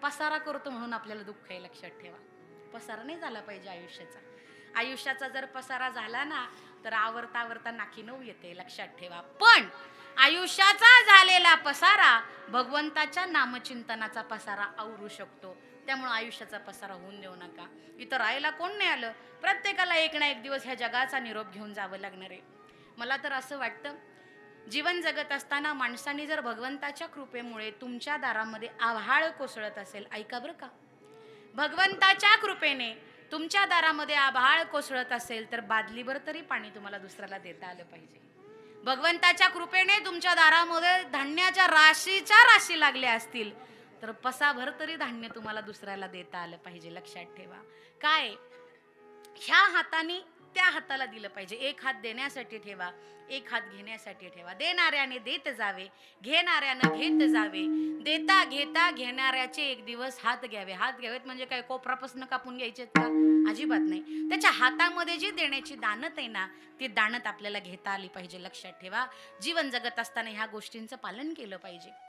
पसारा करतो म्हणून आपल्याला दुःख आहे, लक्षात ठेवा. पसारा नाही झाला पाहिजे आयुष्याचा. आयुष्याचा जर पसारा झाला ना तर आवरता आवरता नाकी नऊ येते, लक्षात ठेवा. पण आयुष्याचा झालेला पसारा भगवंताच्या नामचिंतनाचा पसारा आवरू शकतो. त्यामुळे आयुष्याचा पसारा होऊन देऊ नका. इथं राहायला कोण नाही आलं, प्रत्येकाला एक ना एक दिवस ह्या जगाचा निरोप घेऊन जावं लागणार आहे. मला तर असं वाटतं, जीवन जगत असताना माणसाने जर भगवंताच्या कृपेमुळे तुमच्या दारामध्ये आभाळ कोसळत असेल, ऐका बरं का, भगवंताच्या कृपेने तुमच्या दारामध्ये आभाळ कोसळत असेल तर बादलीभर तरी पाणी तुम्हाला दुसऱ्याला देता आलं पाहिजे. भगवंताच्या कृपेने तुमच्या दारामध्ये धान्याच्या राशीच्या राशी लागल्या असतील तर पसाभर तरी धान्य तुम्हाला दुसऱ्याला देता आलं पाहिजे, लक्षात ठेवा. काय, ह्या हाताने त्या हाताला दिलं पाहिजे. एक हात देण्यासाठी ठेवा, एक हात घेण्यासाठी ठेवा. देणाऱ्याने देत जावे, घेणाऱ्यानं घेत जावे. देता घेता घेणाऱ्याचे एक दिवस हात घ्यावे. हात घ्यावेत म्हणजे काय कोपरापासून कापून घ्यायचेत का? अजिबात नाही. त्याच्या हातामध्ये जी देण्याची दानत आहे ना, ती दानत आपल्याला घेता आली पाहिजे, लक्षात ठेवा. जीवन जगत असताना ह्या गोष्टींचं पालन केलं पाहिजे.